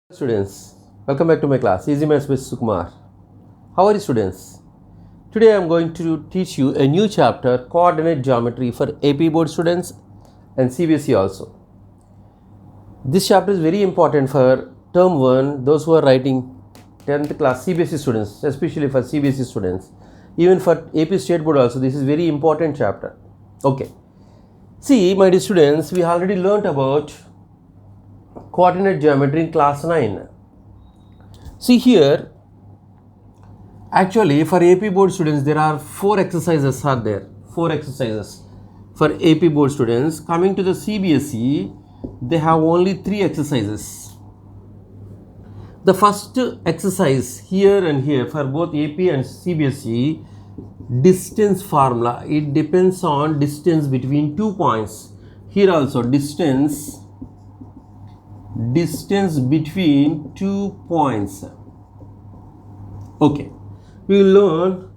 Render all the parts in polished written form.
Students, welcome back to my class Easy Maths with Sukumar. How are you students? Today I am going to teach you a new chapter, coordinate geometry, for AP board students and CBSE also. This chapter is very important for term 1, those who are writing 10th class CBSE students, especially for CBSE students. Even for AP state board also, this is very important chapter. Okay. See, my dear students, we already learnt about coordinate geometry in class 9. See here, actually for AP board students there are 4 exercises are there. 4 exercises for AP board students. Coming to the CBSE, they have only 3 exercises. The first exercise here and here for both AP and CBSE, distance formula. It depends on distance between 2 points. Here also distance between 2 points. Okay, we will learn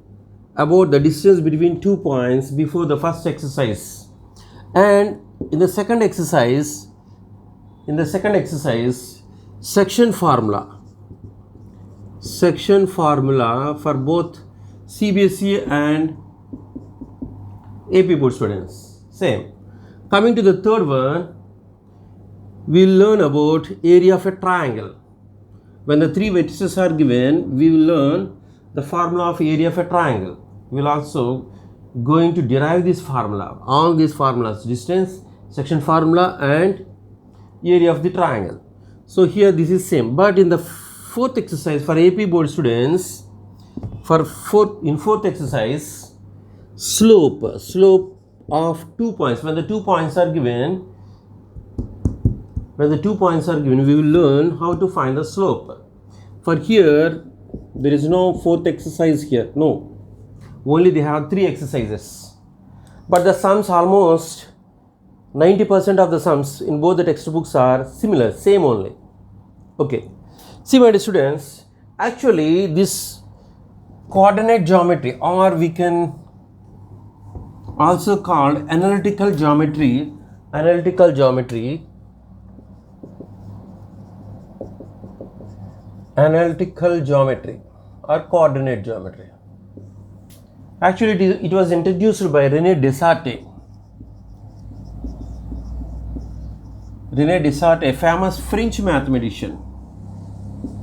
about the distance between 2 points before the first exercise. And in the second exercise, section formula for both CBSE and AP board students. Same. Coming to the third one, we will learn about area of a triangle. When the 3 vertices are given, we will learn the formula of area of a triangle. We will also going to derive this formula, all these formulas, distance, section formula and area of the triangle. So here this is same, but in the fourth exercise for AP board students, in fourth exercise, slope of 2 points. When the 2 points are given, we will learn how to find the slope. For here, there is no fourth exercise here. No. Only they have 3 exercises. But the sums, almost 90% of the sums in both the textbooks are similar, same only. Okay. See, my dear students, actually this coordinate geometry, or we can also call analytical geometry or coordinate geometry. Actually, it was introduced by René Descartes. A famous French mathematician.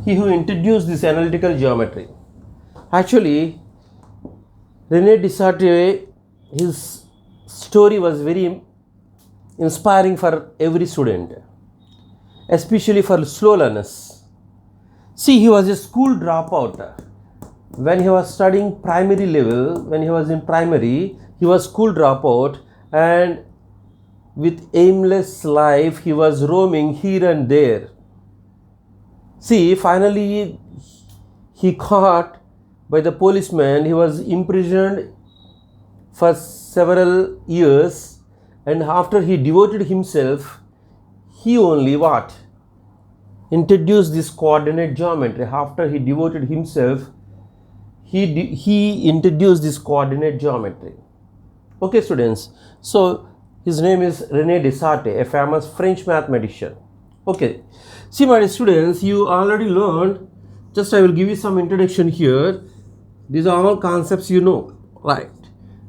He who introduced this analytical geometry. Actually, René Descartes, his story was very inspiring for every student, especially for slow learners. See, he was a school dropout. When he was studying primary level, when he was in primary, he was school dropout, and with aimless life, he was roaming here and there. See, finally, he caught by the policeman. He was imprisoned for several years, and after he devoted himself, he only what? Introduced this coordinate geometry. After he devoted himself, he introduced this coordinate geometry. Okay, students. So his name is René Descartes, a famous French mathematician. Okay. See, my students, you already learned. Just I will give you some introduction here. These are all concepts you know, right?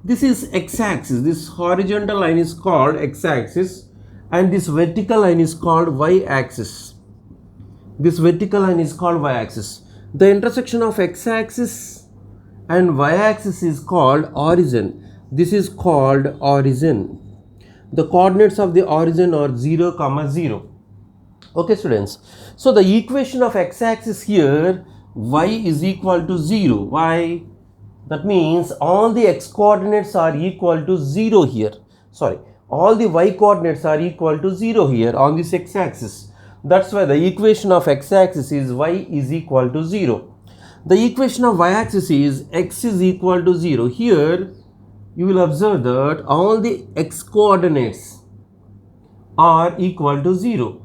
This is x-axis. This horizontal line is called x-axis, and this vertical line is called y-axis. The intersection of x-axis and y-axis is called origin. This is called origin. The coordinates of the origin are 0, 0. Okay, students. So the equation of x-axis here, y is equal to 0. Why? That means all the x coordinates are equal to 0 here. All the y coordinates are equal to 0 here on this x-axis. That's why the equation of x-axis is y is equal to 0. The equation of y-axis is x is equal to 0. Here you will observe that all the x coordinates are equal to 0.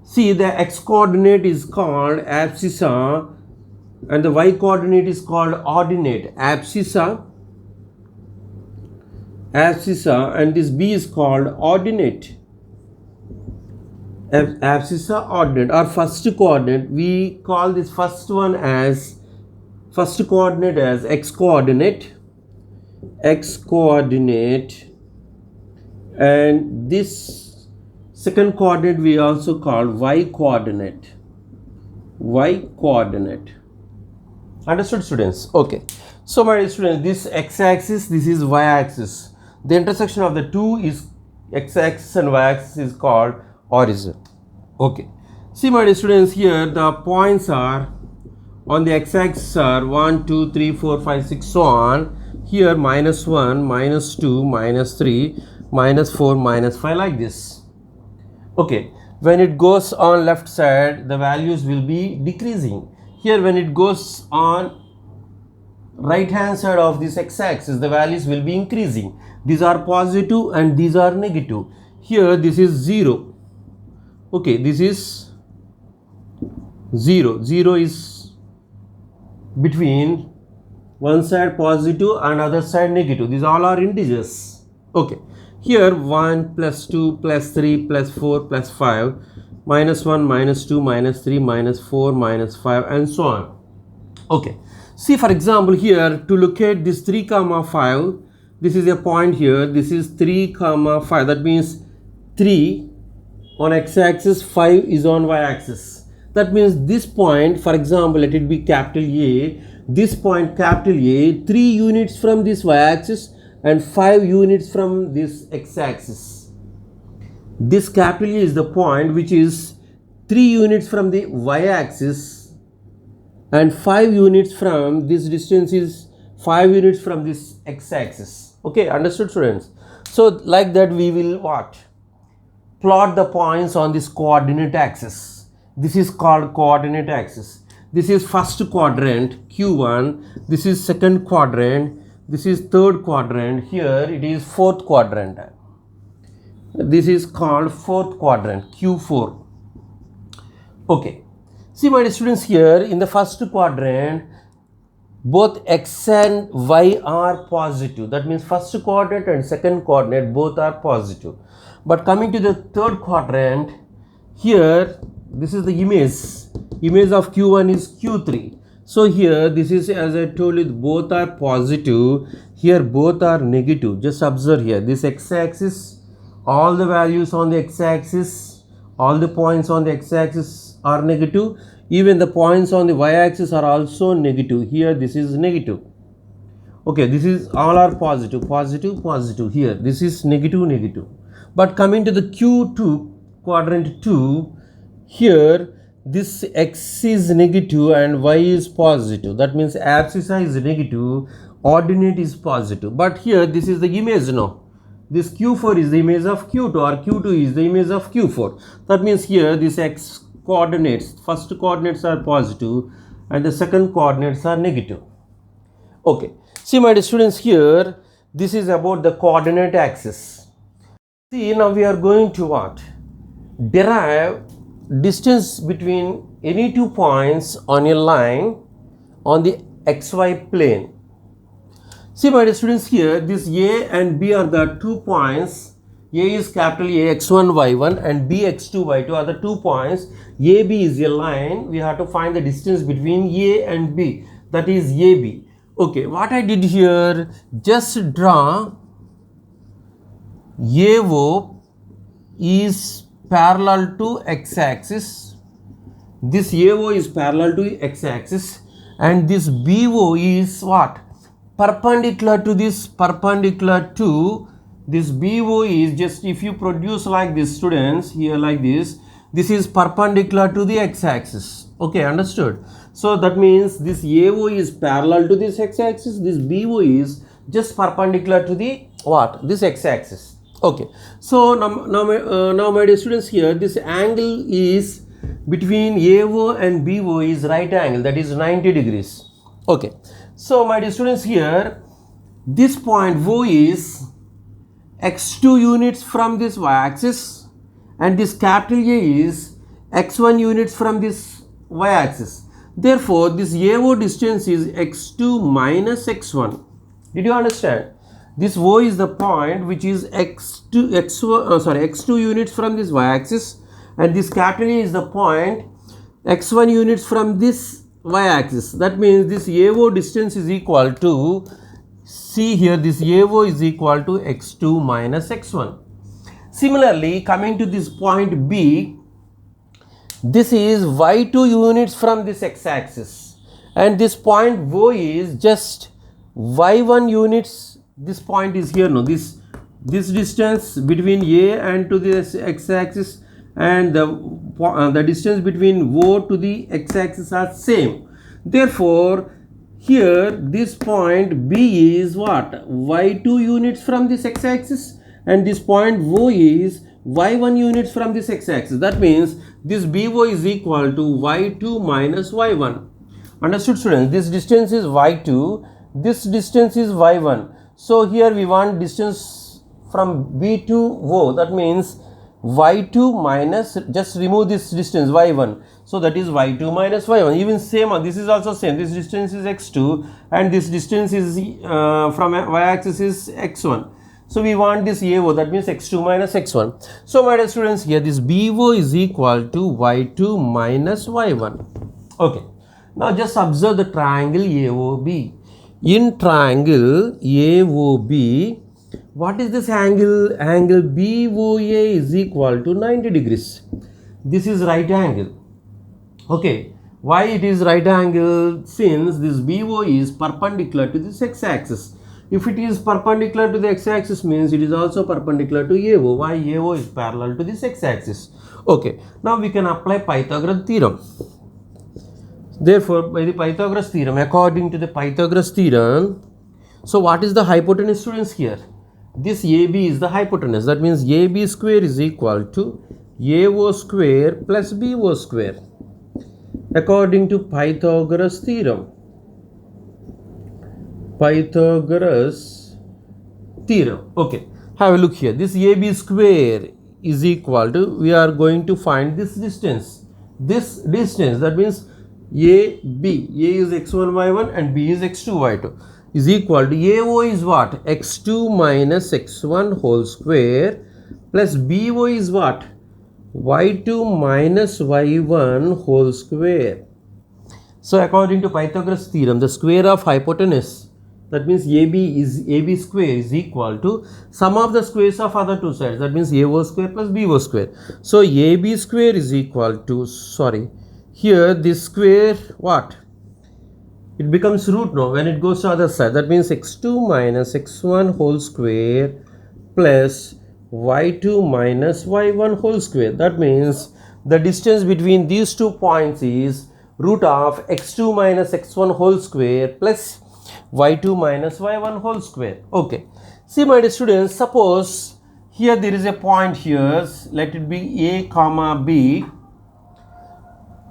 See, the x coordinate is called abscissa and the y coordinate is called ordinate. Abscissa and this b is called ordinate. abscissa ordinate or first coordinate. We call this first one as first coordinate as x coordinate, and this second coordinate we also call y coordinate. Understood, students? Okay. So my students, this x-axis, this is y-axis. The intersection of the two is x-axis and y-axis is called origin. Okay. See my students, here the points are on the x-axis are 1, 2, 3, 4, 5, 6, so on. Here -1, -2, -3, -4, -5, like this. Okay. When it goes on left side, the values will be decreasing. Here when it goes on right hand side of this x-axis, the values will be increasing. These are positive and these are negative. Here this is 0. Okay, this is 0. 0 is between one side positive and other side negative. These all are integers. Okay. Here 1 plus 2 plus 3 plus 4 plus 5, -1, -2, -3, -4, -5, and so on. Okay. See, for example, here to locate this 3, 5, this is a point here. This is 3, 5. That means 3 on x-axis, 5 is on y-axis. That means this point, for example, let it be capital A. This point, capital A, 3 units from this y-axis and 5 units from this x-axis. This capital A is the point which is 3 units from the y-axis and 5 units from this distance is 5 units from this x-axis. Okay, understood, students? So like that we will what? Plot the points on this coordinate axis. This is called coordinate axis. This is first quadrant Q1, this is second quadrant, this is third quadrant, here it is fourth quadrant. This is called fourth quadrant Q4. Okay. See my students, here in the first quadrant both x and y are positive. That means first quadrant and second quadrant both are positive. But coming to the third quadrant, here this is the image of Q1 is Q3. So here this is, as I told you, both are positive, here both are negative. Just observe here, this x-axis, all the values on the x-axis, all the points on the x-axis are negative. Even the points on the y-axis are also negative. Here this is negative. Okay, this is all are positive, positive, positive. Here this is negative, negative. But coming to the Q2, quadrant 2, here this x is negative and y is positive. That means abscissa is negative, ordinate is positive. But here this is the image now. This Q4 is the image of Q2 or Q2 is the image of Q4. That means here this x coordinates, first coordinates are positive and the second coordinates are negative. Okay. See my students, here this is about the coordinate axis. See, now we are going to what? Derive distance between any two points on a line on the xy plane. See my students, here this A and B are the 2 points. A is capital A, x1, y1 and B, x2, y2 are the 2 points. AB is a line. We have to find the distance between A and B, that is AB. Okay, what I did here, just draw AO is parallel to x-axis. This AO is parallel to x-axis and this BO is what? Perpendicular to this, perpendicular to this BO is just, if you produce like this, students, here like this is perpendicular to the x-axis. Okay, understood? So that means this AO is parallel to this x-axis, this BO is just perpendicular to the what? This x-axis. Okay, so now my dear students, here this angle is between AO and BO is right angle, that is 90 degrees. Okay, so my dear students, here this point O is x2 units from this y-axis and this capital A is x1 units from this y-axis. Therefore, this AO distance is x2 minus x1. Did you understand? This O is the point which is x2 units from this y-axis and this capital A is the point x1 units from this y-axis. That means this AO distance is equal to, see here, this AO is equal to x2 minus x1. Similarly, coming to this point B, this is y2 units from this x-axis, and this point O is just y1 units. This point is here, no, this distance between A and to this x-axis and the distance between O to the x-axis are same. Therefore, here this point B is what? Y2 units from this x-axis, and this point O is y1 units from this x-axis. That means this BO is equal to y2 minus y1. Understood, students? This distance is y2, this distance is y1. So here we want distance from B to O. That means y2 minus, just remove this distance y1. So that is y2 minus y1. Even same, this is also same. This distance is x2 and this distance is from y-axis is x1. So we want this AO, that means x2 minus x1. So my dear students, here this BO is equal to y2 minus y1. Okay. Now just observe the triangle AOB. In triangle AOB, what is this angle? Angle BOA is equal to 90 degrees. This is right angle. Okay. Why it is right angle? Since this BO is perpendicular to this x-axis. If it is perpendicular to the x-axis, means it is also perpendicular to AO. Why? AO is parallel to this x-axis. Okay. Now we can apply Pythagoras theorem. Therefore, by the Pythagoras theorem, according to the Pythagoras theorem, so what is the hypotenuse, students, here? This AB is the hypotenuse. That means AB square is equal to AO square plus BO square. According to Pythagoras theorem. Pythagoras theorem. Okay. Have a look here. This AB square is equal to, we are going to find this distance. This distance, that means AB. A is x1, y1 and B is x2, y2 is equal to AO is what? x2 minus x1 whole square plus BO is what? y2 minus y1 whole square. So according to Pythagoras theorem, the square of hypotenuse, that means AB square is equal to sum of the squares of other two sides. That means AO square plus BO square. So AB square is equal to, sorry, here this square what? It becomes root now when it goes to other side. That means x2 minus x1 whole square plus y2 minus y1 whole square. That means the distance between these 2 points is root of x2 minus x1 whole square plus y2 minus y1 whole square. Okay. See my dear students, suppose here there is a point here, let it be A comma B.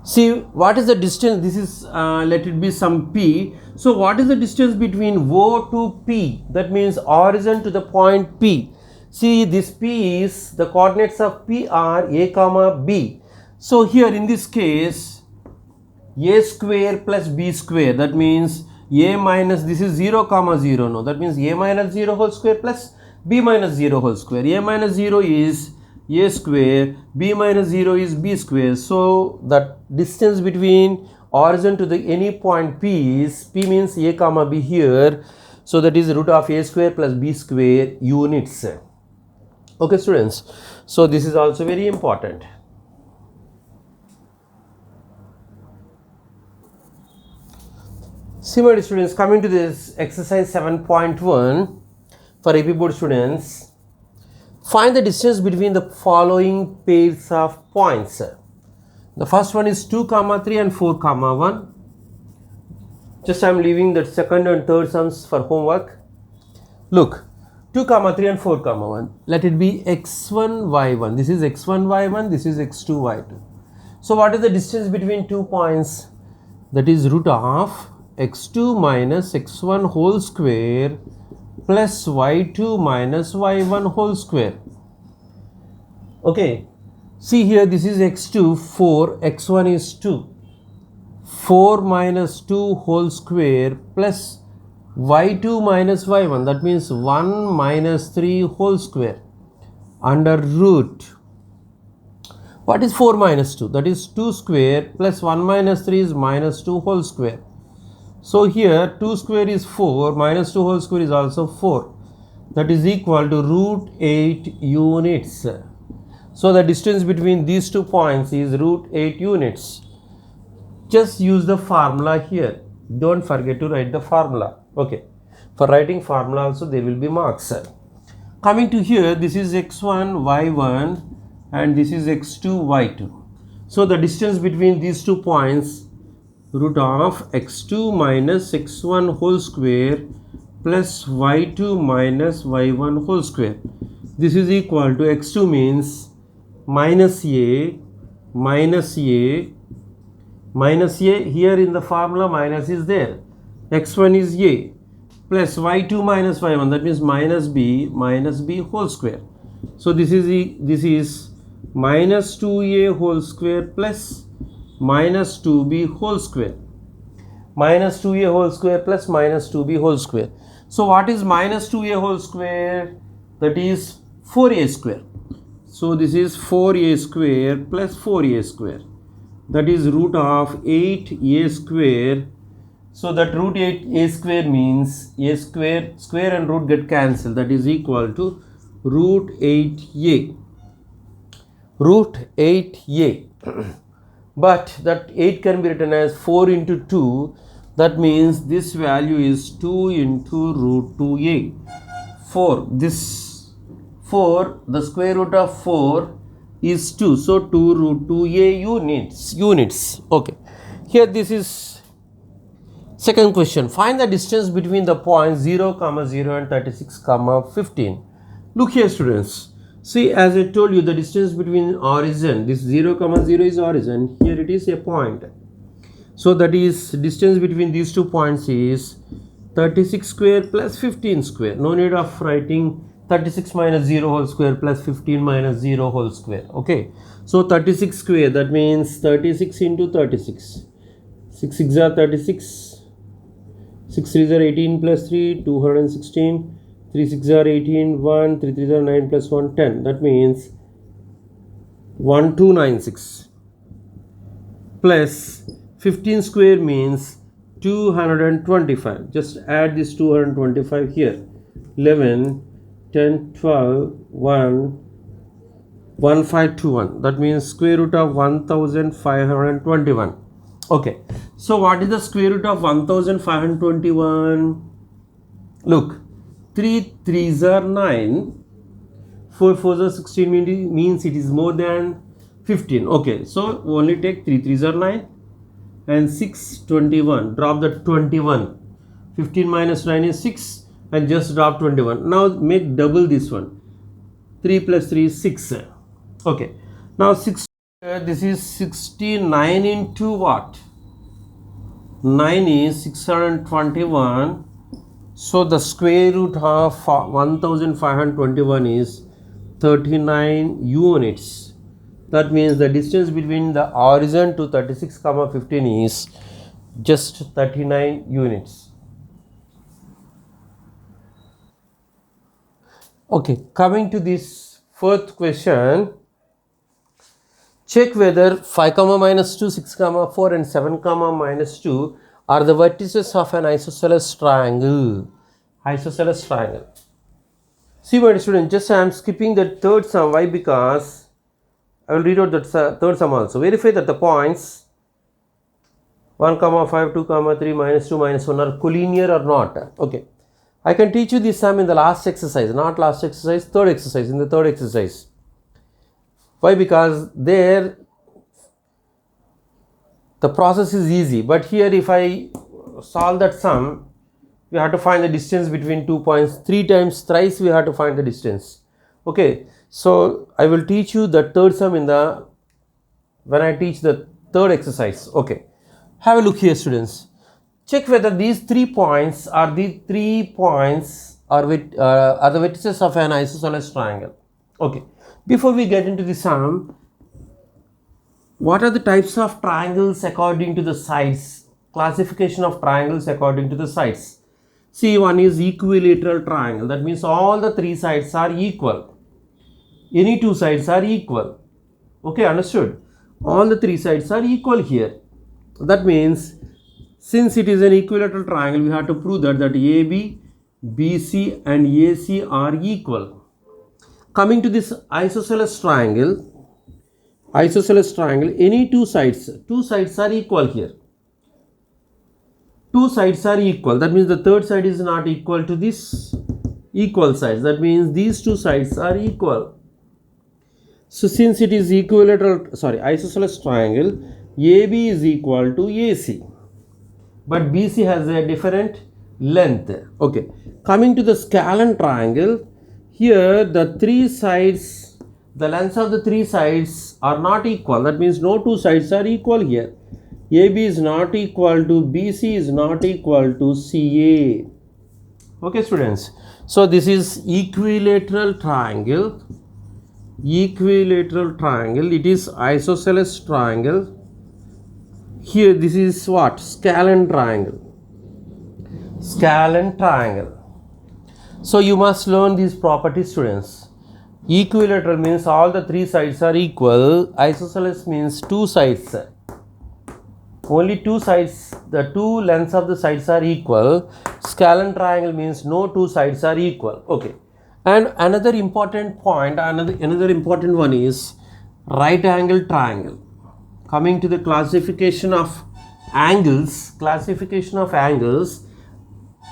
See what is the distance? This is let it be some P. So what is the distance between O to P? That means origin to the point P. See, this P is, the coordinates of P are A comma B. So here in this case, A square plus B square, that means A minus, this is 0 comma 0 no, that means A minus 0 whole square plus B minus 0 whole square. A minus 0 is A square, B minus 0 is B square. So that distance between origin to the any point P is, P means A comma B here, so that is root of A square plus B square units. Okay students, so this is also very important. Similarly students, coming to this exercise 7.1 for AP board students, find the distance between the following pairs of points. The first one is 2 comma 3 and 4 comma 1. Just I am leaving the second and third sums for homework. Look, 2 comma 3 and 4 comma 1, let it be x1 y1. This is x1 y1, this is x2 y2. So what is the distance between 2 points? That is root of x2 minus x1 whole square plus y2 minus y1 whole square. Okay, see here, this is x2, 4, x1 is 2. 4 minus 2 whole square plus y2 minus y1, that means 1 minus 3 whole square under root What is 4 minus 2? That is 2 square plus 1 minus 3 is minus 2 whole square. So here 2 square is 4, minus 2 whole square is also 4. That is equal to root 8 units. So the distance between these 2 points is root 8 units. Just use the formula here. Don't forget to write the formula. Okay. For writing formula also there will be marks. Coming to here, this is x1, y1 and this is x2, y2. So the distance between these 2 points, root of x2 minus x1 whole square plus y2 minus y1 whole square. This is equal to x2 means minus a, minus a, minus a. Here in the formula minus is there. x1 is a plus y2 minus y1, that means minus b whole square. So this is minus 2a whole square plus minus 2b whole square. Minus 2a whole square plus minus 2b whole square. So what is minus 2a whole square? That is 4a square. So this is 4a square plus 4a square. That is root of 8a square. So that root 8a square means a square and root get cancelled. That is equal to root 8a. Root 8a. But that 8 can be written as 4 into 2. That means this value is 2 into root 2a. 4. This 4, the square root of 4 is 2. So 2 root 2a units. Okay. Here this is second question. Find the distance between the points 0, 0 and 36, 15. Look here students. See, as I told you, the distance between origin, this 0, 0 is origin. Here it is a point. So that is distance between these 2 points is 36 square plus 15 square. No need of writing 36 minus 0 whole square plus 15 minus 0 whole square. Okay. So 36 square, that means 36 into 36. 6 6 are 36. 6 3 are 18 plus 3, 216. 3 6 are 18, 1, 3 3 are 9 plus 1, 10. That means 1296 plus 15 square means 225. Just add this 225 here. 11, 10, 12, 1, 1521. That means square root of 1521. Okay. So what is the square root of 1521? Look. 3 3s are 9, 4 4s are 16 means it is more than 15. Okay, so only take 3 3s are 9 and 6 21. Drop the 21. 15 minus 9 is 6 and just drop 21. Now make double this one. 3 plus 3 is 6. Okay, now 6. This is 69 into what? 9 is 621. So the square root of 1521 is 39 units. That means the distance between the origin to 36, 15 is just 39 units. Okay, coming to this fourth question. Check whether 5, minus 2, 6, 4 and 7, minus 2 are the vertices of an isosceles triangle. Isosceles triangle. See my student, just I am skipping the third sum. Why? Because I will read out the third sum also. Verify that the points 1, 5, 2, 3, minus 2, minus 1 are collinear or not. Okay. I can teach you this sum in the last exercise, not last exercise, third exercise, in the third exercise. Why? Because there the process is easy, but here if I solve that sum, we have to find the distance between 2 points. 3 times, thrice we have to find the distance. Okay, so I will teach you the third sum when I teach the third exercise. Okay, have a look here students. Check whether these 3 points are the vertices of an isosceles triangle. Okay, before we get into the sum, what are the types of triangles according to the sides? Classification of triangles according to the sides. See, one is equilateral triangle. That means all the 3 sides are equal. Any 2 sides are equal. Okay, understood? All the three sides are equal here. That means since it is an equilateral triangle, we have to prove that AB, BC and AC are equal. Coming to this isosceles triangle, any two sides are equal here. Two sides are equal. That means the third side is not equal to this equal sides. That means these two sides are equal. So since it is isosceles triangle, AB is equal to AC, but BC has a different length. Okay, coming to the scalene triangle, here the three sides, the lengths of the three sides are not equal. That means no two sides are equal here. AB is not equal to BC is not equal to CA. Okay, students. So this is equilateral triangle. It is isosceles triangle. Here this is what? Scalene triangle. So you must learn these properties, students. Equilateral means all the three sides are equal. Isosceles means two sides. Only two sides, the two lengths of the sides are equal. Scalene triangle means no two sides are equal. Okay. And another important point, another important one is right angle triangle. Coming to the classification of angles,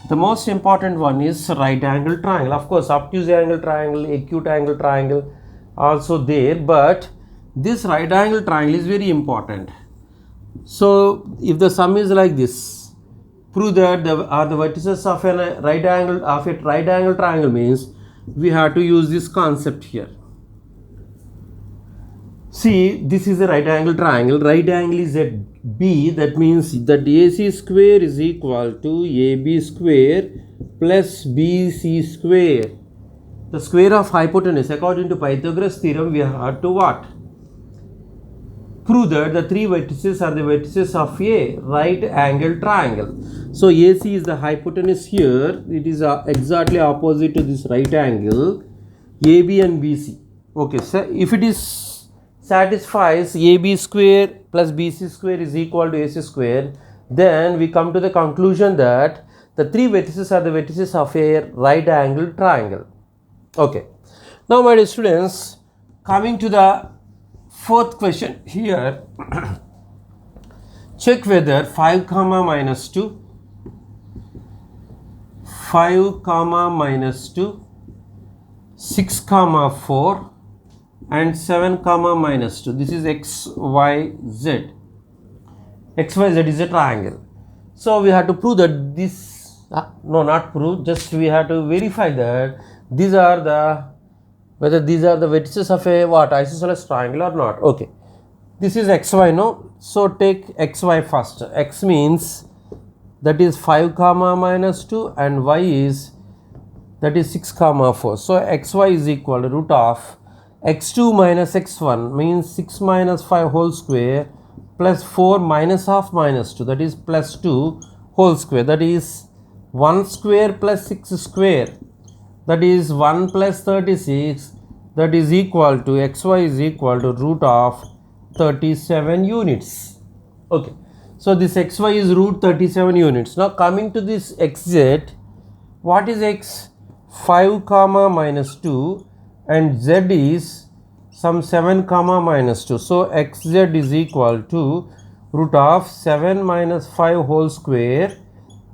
the most important one is right angle triangle. Of course, obtuse angle triangle, acute angle triangle also there, but this right angle triangle is very important. So if the sum is like this, prove that the vertices of a right angle triangle means we have to use this concept here. See, this is a right angle triangle. Right angle is at B. That means that AC square is equal to AB square plus BC square. The square of hypotenuse, according to Pythagoras theorem, we have to what? Prove that the three vertices are the vertices of a right angle triangle. So AC is the hypotenuse here. It is exactly opposite to this right angle, AB and BC. Okay, so if it is satisfies AB square plus BC square is equal to AC square, then we come to the conclusion that the three vertices are the vertices of a right angle triangle. Okay. Now my dear students, coming to the fourth question here, check whether 5 comma minus 2, 5 comma minus 2, 6 comma 4 and 7 comma minus 2. This is x, y, z. X, y, z is a triangle. So we have to prove that this, no, not prove, just we have to verify that these are the, whether these are the vertices of a what? Isosceles triangle or not. Okay. This is xy, no? So take xy first. X means that is 5 comma minus 2 and y is that is 6 comma 4. So xy is equal to root of x2 minus x1 means 6 minus 5 whole square plus 4 minus half minus 2, that is plus 2 whole square, that is 1 square plus 6 square, that is 1 plus 36, that is equal to xy is equal to root of 37 units. Okay, so this xy is root 37 units. Now coming to this xz, what is x? 5 comma minus 2 and z is some 7 comma minus 2. So xz is equal to root of 7 minus 5 whole square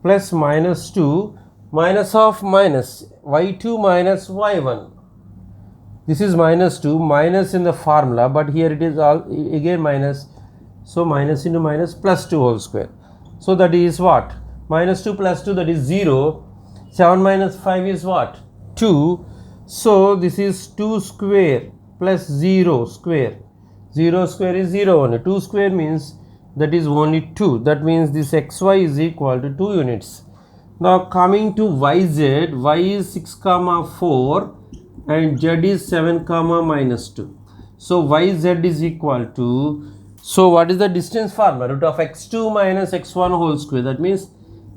plus minus 2 minus of minus y2 minus y1. This is minus 2, minus in the formula, but here it is all again minus. So minus into minus plus 2 whole square. So that is what? Minus 2 plus 2, that is 0. 7 minus 5 is what? 2. So this is 2 square plus 0 square. 0 square is 0 only. 2 square means that is only 2. That means this xy is equal to 2 units. Now coming to yz, y is 6 comma 4 and z is 7 comma minus 2. So yz is equal to, so what is the distance formula? Root of x2 minus x1 whole square, that means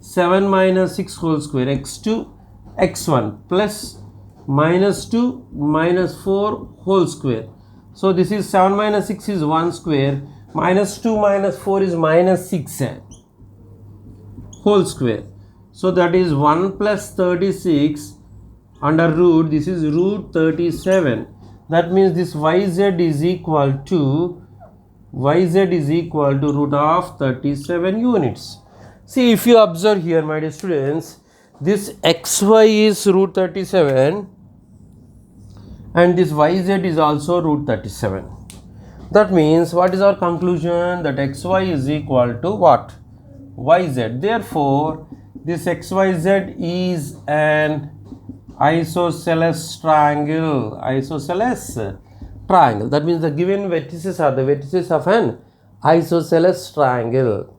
7 minus 6 whole square, x2 x1 plus minus 2 minus 4 whole square. So this is 7 minus 6 is 1 square, minus 2 minus 4 is minus 6 whole square. So that is 1 plus 36 under root, this is root 37. That means this yz is equal to root of 37 units. See, if you observe here, my dear students, this xy is root 37 and this yz is also root 37. That means what is our conclusion? That xy is equal to what? Yz. Therefore, this xyz is an isosceles triangle. That means the given vertices are the vertices of an isosceles triangle.